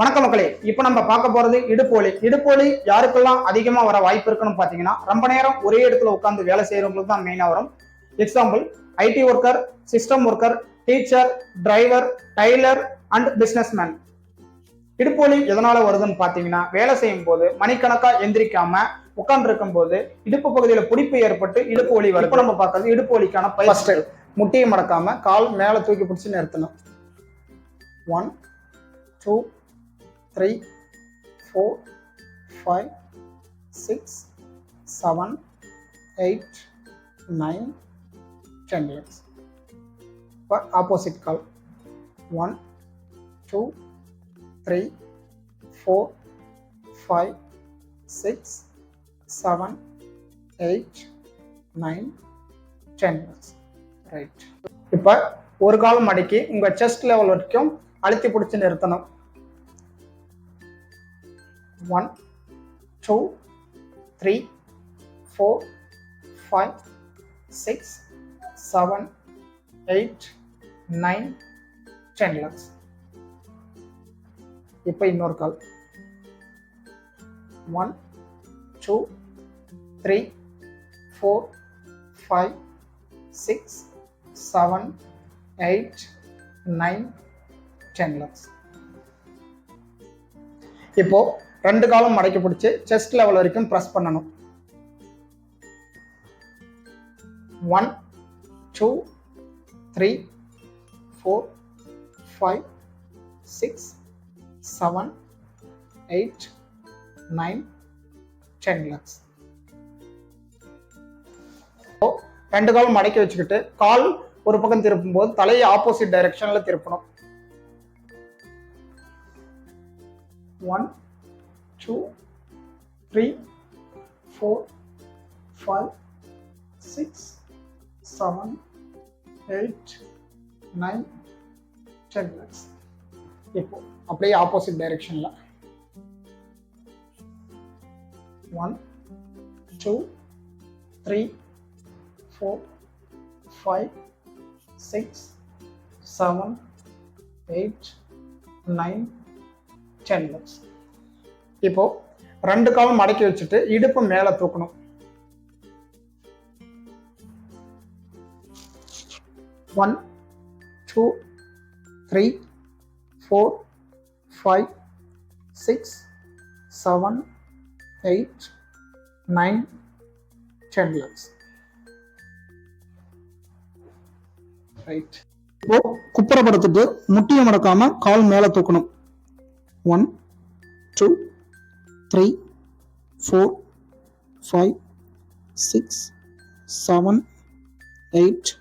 வணக்கம் மக்களே. இப்ப நம்ம பார்க்க போறது இடுப்பு வலி யாருக்கெல்லாம் அதிகமா வர வாய்ப்பு இருக்குன்னு பாத்தீங்கன்னா, ரொம்ப நேரம் ஒரே இடத்துல உட்கார்ந்து வேலை செய்யறவங்களுக்கு தான் மெயினா வரும். Example, IT worker, system worker, teacher, driver, tailor and businessman. இடுப்பு வலி எதனால வருதுன்னு பாத்தீங்கன்னா, வேலை செய்யும் போது மணிக்கணக்கா எந்திரிக்காம உட்கார்ந்து இருக்கும் போது இடுப்பு பகுதியில பிடிப்பு ஏற்பட்டு இடுப்பு வலி வரும். நம்ம பார்க்கறது இடுப்பு வலிக்கான பயிற்சி. முட்டியை மடக்காம கால் மேல தூக்கி பிடிச்சு நிறுத்தணும். 1 2 3 4 5 6 7 8 9 10 years. For opposite call 1 2 3 4 5 6 7 8 9 10 years. Right. இப்ப ஒரு கால் மடக்கி உங்க செஸ்ட் லெவல் வரைக்கும் அழுத்தி பிடிச்சு நிறுத்தணும். 1 2 3 4 5 6 7 8 9 10 lakhs. இப்போ இன்னொரு கால் 1 2 3 4 5 6 7 8 9 10 lakhs. இப்போ ரெண்டு காலும் மடக்கி பிடிச்சு செஸ்ட் லெவல் வரைக்கும் பிரஸ் பண்ணணும். 1 2 3 4 5 6 7 8 9 10 lakhs. ரெண்டு காலும் மடக்கி வச்சுக்கிட்டு கால் ஒரு பக்கம் திருப்பும் போது தலையை ஆப்போசிட் டைரக்ஷன்ல திருப்பணும். 1 2 3 4 5 6 7 8 9 10 lakhs. இப்போ அப்படியே ஆப்போசிட் டைரக்ஷன்ல 1 2 3 4 5 6 7 8 9 10 lakhs. இப்போ ரெண்டு காலும் மடக்கி வச்சுட்டு இடுப்பு மேல தூக்கணும். 1 2 3 4 5 6 7 8 9 10 lakhs. ரைட். இப்போ குப்புறப்படுத்திட்டு முட்டியை மடக்காம கால் மேல தூக்கணும். 1 2 3 4 5 6 7 8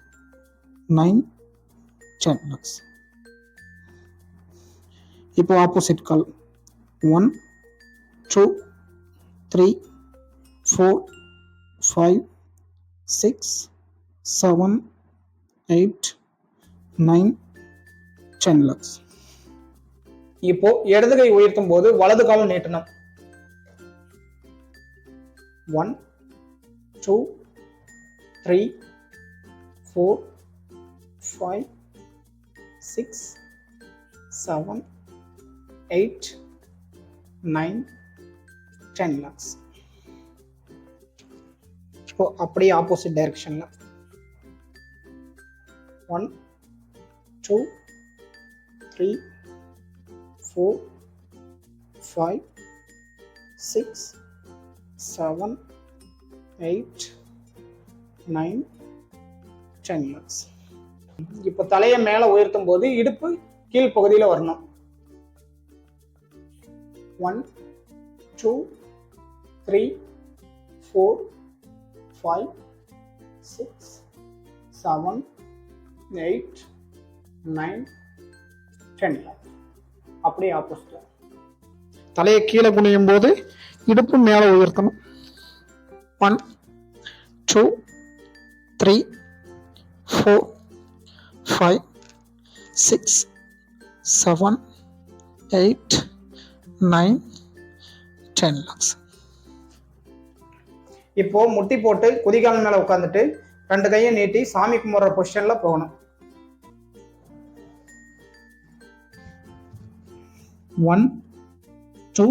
9 10 lakhs. இப்போ ஆப்போசிட் கால் 1 2 3 4 5 6 7 8 9 10 lakhs. இப்போ இடது கை உயர்த்தும் போது வலது காலம் நீட்டணும். 1 2 3 4 5 6 7 8 9 10 lakhs. இப்போ அப்படியே ஆப்போசிட் டைரக்ஷன்ல 1 2 3 4 5 6 7 8 9 10 lakhs. இப்போ தலையை மேல உயர்த்தும் போது இடுப்பு கீழ் பகுதியில வரணும். 1 2 3 4 5 6 7 8 9 10 lakhs. அப்படியே ஆப்போசிட். தலையை கீழே குனியும் போது இடுப்பு மேல உயர்த்தணும். 1 2 3 4 5 6 7 8 9 10 lakhs. இப்போ முட்டி போட்டு குதிகால் மேல உட்கார்ந்துட்டு ரெண்டு கையை நீட்டி சாமி கும்பிடுற பொசிஷன்ல போகணும். 1 2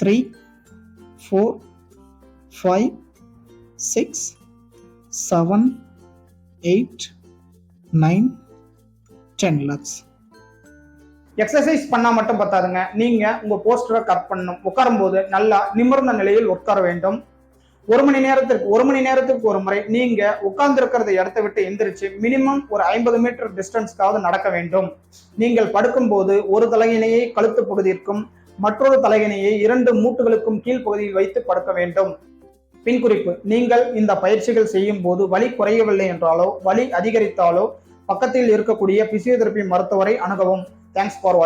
3 4 5 6 7 8 9 10 lakhs. எக்ஸசைஸ் பண்ணா மட்டும் பத்தாதுங்க, நீங்க உங்க போஸ்டரை கட் பண்ணணும். உட்காரும் போது நல்லா நிமிர்ந்த நிலையில் உட்கார வேண்டும். ஒரு மணி நேரத்துக்கு ஒரு முறை நீங்க உட்கார்ந்து இருக்கிறத இடத்தை விட்டு எந்திரிச்சு மினிமம் ஒரு 50 மீட்டர் டிஸ்டன்ஸ்க்காவது நடக்க வேண்டும். நீங்கள் படுக்கும் போது ஒரு தலையணையை கழுத்து பகுதிக்கும் மற்றொரு தலையணையை 2 மூட்டுகளுக்கும் கீழ்ப்பகுதியில் வைத்து படுக்க வேண்டும். பின் குறிப்பு: நீங்கள் இந்த பயிற்சிகள் செய்யும் போது வலி குறையவில்லை என்றாலோ வலி அதிகரித்தாலோ பக்கத்தில் இருக்கக்கூடிய பிசியோதெரபி மருத்துவரை அணுகவும். தேங்க்ஸ் ஃபார் வாட்சிங்.